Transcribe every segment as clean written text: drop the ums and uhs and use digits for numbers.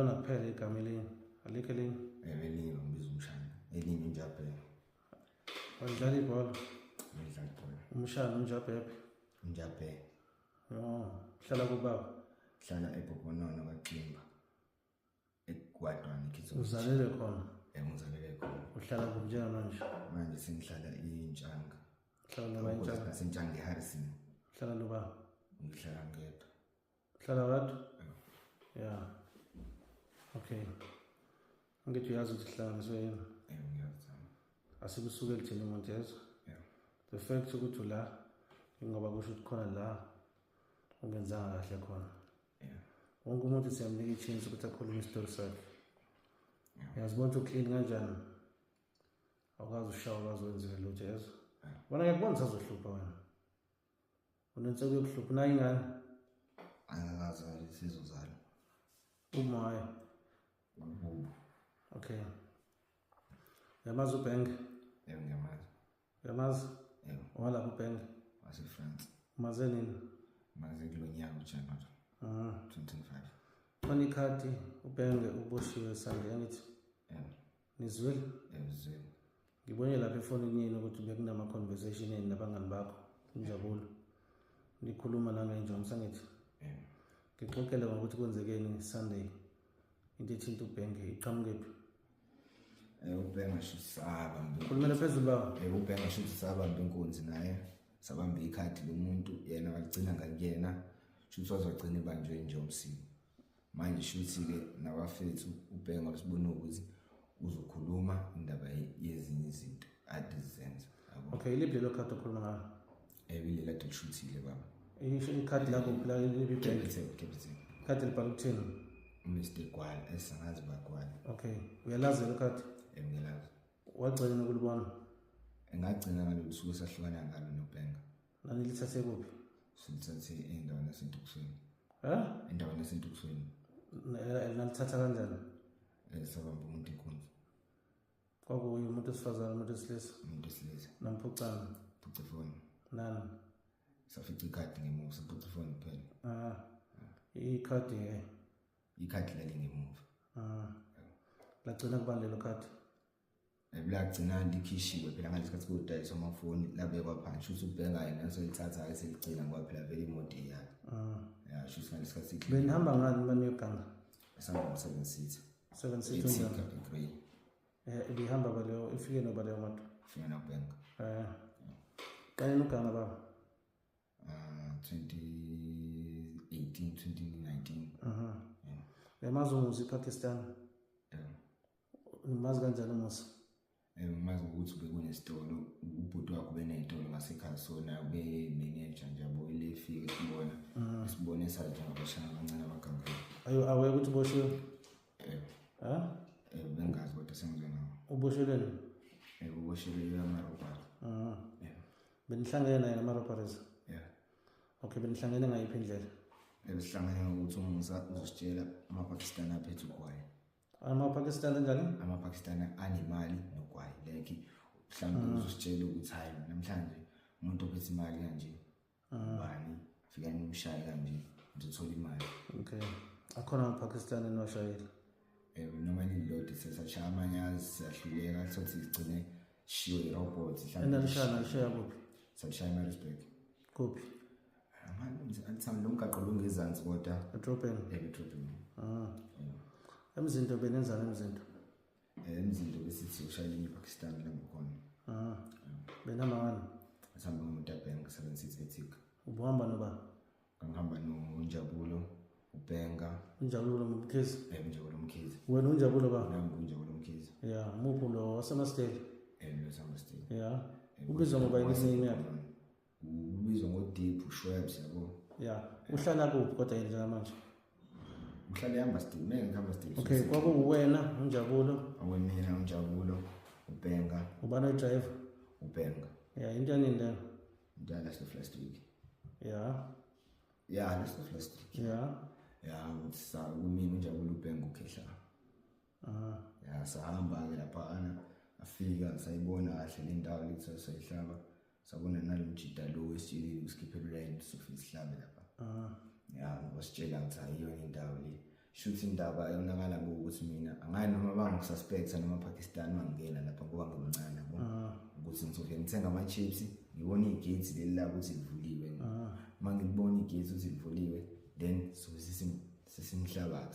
ilona kuphela igama elinye alikho elinye elinye bambiza umshana elinye unjabhebe wadlala ibhola ngidlala ibhola umshana unjabhebe unjabhebe hlala kubaba hlala eBhobonona kwaXimba eGwadwane Kitso uzalele khona ngizalele khona uhlala kuphi njengamanje manje sengihlala iNtshanga hlala noba Intshanga naseNtshanga eHarrison hlala noba ngihlala ngedwa hlala wedwa yeah okay ngithi uyazi ukuthi hlanganiswe yini ngiyazi asikusuke lithini umuntu yezo yeah the fact ukuthi ula ngoba kusho ukuthi khona la ungenzanga kahle khona yeah wonke umuntu siyamnika ichance ukuthi akhulume isitori sakhe yazibona ukuthi clean kanjani awukazi ushawa awukazi wenzile lutho yezo wena ngiyakubona sazohlupha wena unentseko yokuhlupha nayo ingane angakazali sizozala umoya ububu okay yamazi ubhenge ngiyamazi yamazi yebo walapha ubhenge waseFrance maze nini maze kulonyaka uJanuary 2025 khona ikhadi ubhenge uboshiwe sandle ngithi nizwile ezweni ngibone lapha efonini yini ukuthi bekunama conversation yini nabangani bakho injabulo nikhuluma la ngenjongo sangithi ngixoxele ngokuthi kwenzekeni Sunday into ethinta ubhenge iqhamukephi ubhenge shisaba khulumela phezulu baba ubhenge shisaba inkunzi naye sabambe ikhadi lomuntu yena waligcina ngakuyena shuthi wazogcina ibanjwe nje umsini manje shuthi ke nabafethu ubhenge wasibona ukuthi uzokhuluma indaba yezinye izinto ade zenza okay lihle lo khadi okhuluma ngalo ebile la dushuthile baba isho ikhadi lakho phela libibhenge khadi libhala ukuthini Mr. Gwala esangazi bagwala okay uyalazi lo khadi ngiyalazi wagcina ukulibona engagcina ngalolu suku sahlukana ngalo noBhenga nani lithathe kuphi silithathe endaweni yasentukusweni endaweni yasentukusweni nalithatha kanjani sabamba umuntu inkunzi kwakuyi umuntu osifazana umuntu wesilisa namphucana phuca phone nani safica ikhadi ngemuva saphuca phone kuphela ikhadi lali ngemuva lagcina kubani lelo khadi lagcina likhishiwe phela ngalesi kudayisa amafoni labekwa phansi shuthi ubhenga yena nasolithatha ake seligcina ngoba phela vele imoto iyakhe ya shuthi ngalesi sikhathi benihamba ngani maniyoganga esamba 7 seats 7 seats grey ibihamba baleyo ifike noba leyo moto fika noBhenga kanye noganga baba 2018 2019 yamazi umuzi ePakistan umazi kanjani umuzi mazi ukuthi bekunesitolo ubhuti wakho beneyitolo ngasekhaya sona ube manager nje yabo ilefike sibone sathi ngabashana abancane abaganga awe ukuthi boshiwe bengazi kodwa sengizwe nawo ubosheleni uboshelwe amarobari benihlangene naye namarobars okay benihlangene ngayiphi indlela sihlangene ngokuthi umusa uzositshela amaPakistani aphethe ugwayi amaPakistani njani amaPakistani anemali nogwayi like mhlawumbe uzositshela ukuthi hayi namhlanje umuntu ophethe imali kanje ubani fika nimshaye kanje ngizothola imali okay akhona amaPakistani enoshayela noma lilodwa sesashaya amanyazi siyahluleka sokuthi sigcine shiwe irobot nalishaya kuphi sashaya eMaritzburg kuphi angithi lomgaqo lungezansi kodwa edrobheni edrobheni emzinto benenzana emzinto besithi ushayela ePakistan langokhona benihamba ngani sihamba ngomuntu uBhenga 7 seats eThika ubuhamba noba ngihamba noNjabulo uBhenga unjabulo Mkhize Njabulo Mkhize wena unjabulo ba nami unjabulo Mkhize yeah mupho lo waseMasteli lo saMasteli yeah ubizwa ngoba yini yakhe ubizwa ngoDeep Schwabs yabo yeah uhlala kuphi kodwa yena njengamanje uhlala eMasteli ngihamba Steli okay kwakuwena unjabulo awemina unjabulo uBhenga ubani driver uBhenga yeah into yanini le ndala last week yeah last week utsa kumina unjabulo uBhenga ukhehla sahamba ke lapha afika sayibona kahle le ndawo lethi sayihlaba sabona nalomjida lo wesitsheli uskipper line sofisa isihlabe lapha wasitshela ukuthi ayiyona indawo le shuthi indaba yonakala ngokuthi mina angani noma bangisuspecta noma Pakistan mangena lapha ngoba ngimncane yabo ukuthi ngizofika ngithenga ama chips ngibona igate leli la ukuthi livuliwe mangibona igate ukuthi livuliwe then so sesimhlaba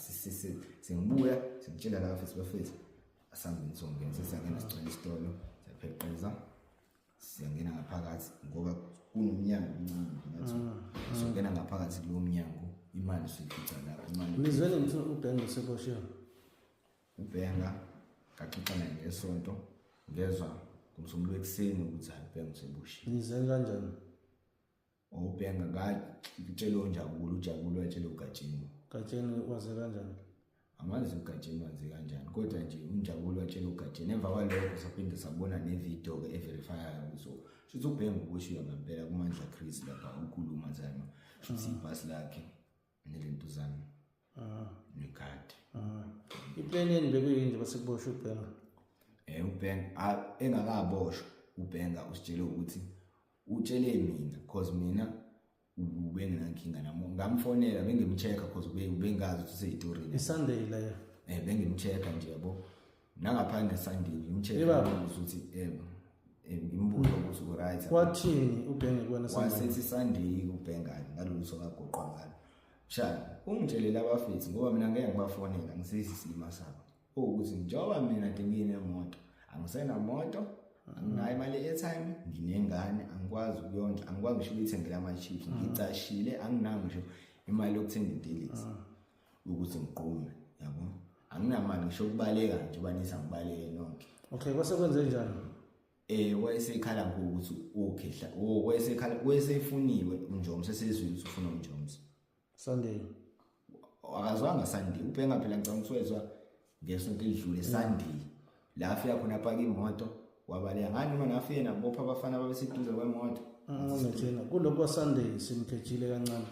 sengibuya sengitshela la bafethu asambe ngizongena sesangena sicela isitolo sapheqeza siyangena ngaphakathi ngoba kunomnyango omncane ngathi songena ngaphakathi kulo mnyango imali siyifica lapho imali nizweni ngithi uBhenga seboshiwe uBhenga kaxoxana ngesonto ngezwe kumsumbulo ekseni ukuthi uBhenga seboshiwe nizweni kanjani uBhenga ngitshela uJabulu watshela uGatsheni waze kanjani amazi uGatsheni wenze kanjani kodwa nje uNjabulu watshela uGatsheni emva kwalokho saphinde sabona nevideo ke everifyayo so shuthi uBhenga uboshiwe ngempela kuMandla Chris lapha ukhuluma zama shuthi ibhasi lakhe nelento zami nekade iplan yeni bekuyinje base kuboshwe uBhenga uBhenga engakaboshwa uBhenga usitshele ukuthi utshele mina because mina ubenginankinga namo ngamfonela bengimchecka because ubengazi ukuthi useyitorini iSunday la bengimchecka nje yabo nangaphandle Sunday ngimchecka ukuthi ngimbuza ukuthi uright kwathini uBhenga kuona Sunday wasethi Sunday uBhenga ngalolu kagoqwa ngalo shana ungitshelela abafethi ngoba mina ngeke ngibafonela ngisisima sabo ukuthi njoba mina dingine emoto angisena moto anginayo imali airtime nginengane angikwazi ukuyondla angikwazi ngisho ukuyithengela ama chips ngicashile anginayo ngisho imali yokuthenga intelisi ukuthi ngiqume yabo anginamali ngisho ukubaleka nje banisa ngibaleke nonke okay kwase kwenze njani wayesekhala ngokuthi okhehla wayesefuniwe uNjomo sesezwile ukuthi ufuna uNjomo Sunday akazwanga Sunday uBhenga phela ngicanga ukuswezwa ngesonto elidlule Sunday la afika khona apaka imoto wabaleka ngani noma nafike nabopha abafana babeseduze kwemoto ngithina kuloko kwa Sunday simkhejile kancane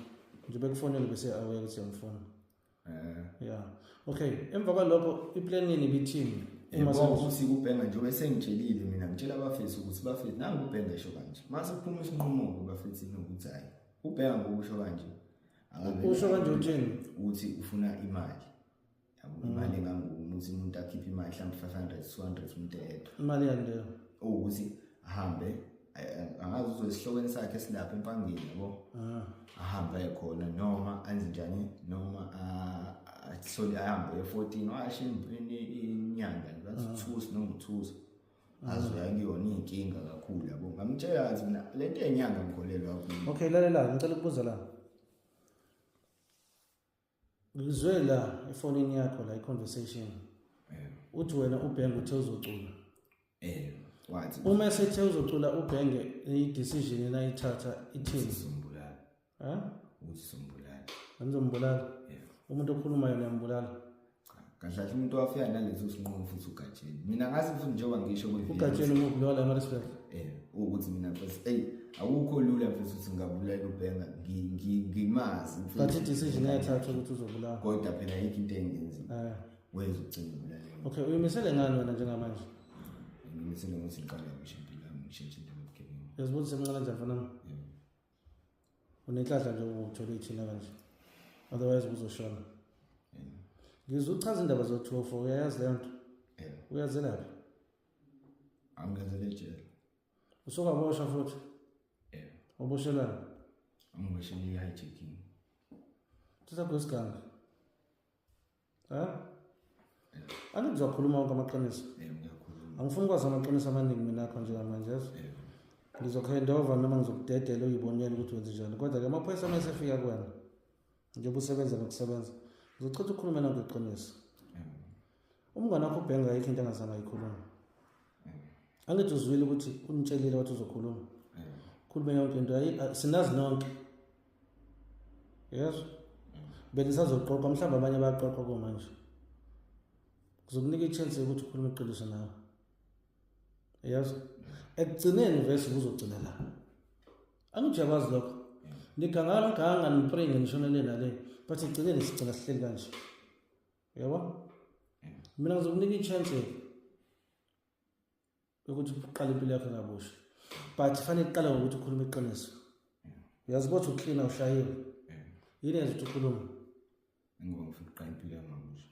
nje bekufonela bese aware ukuthi ngifona yeah okay emva kwalokho iplan yeni ibithini uma sokuthi uBhenga nje bese ngitshelile mina ngitshela abafethu ukuthi bafethu nangu uBhenga esho kanje mase kuphuma isinqumo kubafethu ukuthi hayi uBhenga ngokusho kanje usho kanje uthini uthi ufuna imali yabo imali engangokuthi umuntu akhiphe imali mhlawumbe 500 200 umuntu edwa imali yandeyo ukuthi ahambe angazi uzosihlokweni sakhe silapha empangeni yabo ahambe khona noma anze njani noma athole ahambe e14 washe inyanga ngathi thusi noma uthusi azoya kuyona inkinga kakhulu yabo ngamtshela ukuthi mina lento yenyanga ngikholelwa kakhulu okay lalela ngicela ukubuza la ngizwe la efonini yakho la iconversation uthi wena uBhenga uthe uzocula wathi uma esethe uzocula uBhenga i-decision enayithatha ithini uzombulala uzombulala angizombulala umuntu okhulumayo uyambulala kahle umuntu wafika nalezo sinqumo futhi uGatsheni mina ngazi futhi njengoba ngisho uGatsheni umubulala ama respect ukuthi mina futhi awukho lula futhi ukuthi ngabulala uBhenga ngimazi but i-decision ayathatha ukuthi uzobulala kodwa phela yikho into engenzi weza ugcina ubulala okay uyimisele ngani wena njengamanje ngimisele ukuthi ngiqale ngisho impilo yami ngishintshe into yobugebengu yazibona semncane kanjani mfana unenhlanhla nje ukuthola ithina kanje otherwise uzoshona ngizochaza indaba zo-204 uyayazi leyo nto uyazelaphi angenzele ejele usokaboshwa futhi uboshelana angiboshele i-hijacking sisakho isiganga angizokhuluma wonke amaqiniso angifuni ukwazi amaqiniso amaningi mina akho njengamanje yazi ngizokhandova noma ngizokudedela uyibonele ukuthi wenze njani kodwa-ke amaphoyisa uma esefika kuwena njengoba usebenza nokusebenza uzochitha ukhulume nango iqiniso umngane wakho uBhenga ayikho into angazange ayikhuluma angithi uzwile ukuthi unitshelile wathi uzokhuluma khulume yonke into sinazi nonke yes benisazoqoqa mhlawumbe abanye bayaqoqa komanje kuzokunika i-chance yokuthi ukhulume iqiniso nawe yes ekugcineni vese uzogcina la angijabazi lokho nikanganga nipringe nishonele nale but ekugcineni sigcina sihleli kanje yabo mina ngizokunika i-chance ukuthi uqale impilo yakho ngabusha but fanele uqale ngokuthi ukhulume iqiniso uyazibona uklina ushayiwe yini yenza ukuthi ukhulume ngoba ngifuna ukuqala impilo yamabusha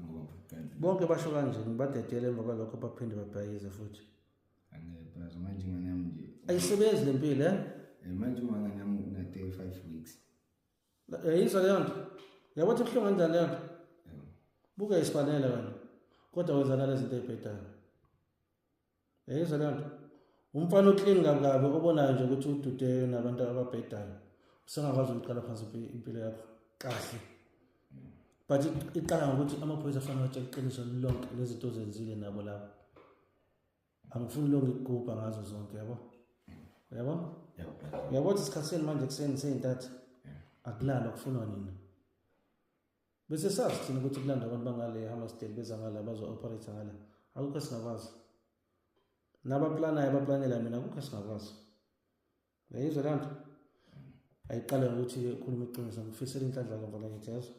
ngoba ngifuna ukuqala impilo bonke basho kanje ngibadedele emva kwalokho baphinde babhayize futhi angeke phela manje ingane yami nje ayisebenzi lempilo manje ingane yami una 35 weeks yayizwa leyo nto yabo ukuthi kuhlungu kanjani leyo nto buke isifanele wena kodwa wenza nalezi zinto ezibhedayo yayizwa leyo nto umfana uclean kabi obonayo nje ukuthi udude nabantu ababhedayo usengakwazi ukuqala phansi impilo yakho kahle but iqala ngokuthi amaphoyisa afanele atshele iqiniso lonke lezinto zenzile nabo labo angifuni lonke igubha ngazo zonke yabo uyabona isikhathini manje kuseni seyintatha akulala kufunwa nini bese sazi thina ukuthi kulanda abantu bangale Hammersdale beza ngala bazo-operate ngala akukho singakwazi nabaplanayo abaplanela mina akukho singakwazi yayizwa leyo nto ayiqale ngokuthi ukhuluma iqiniso ngifisela inhlanhla kamva ngakithi yazo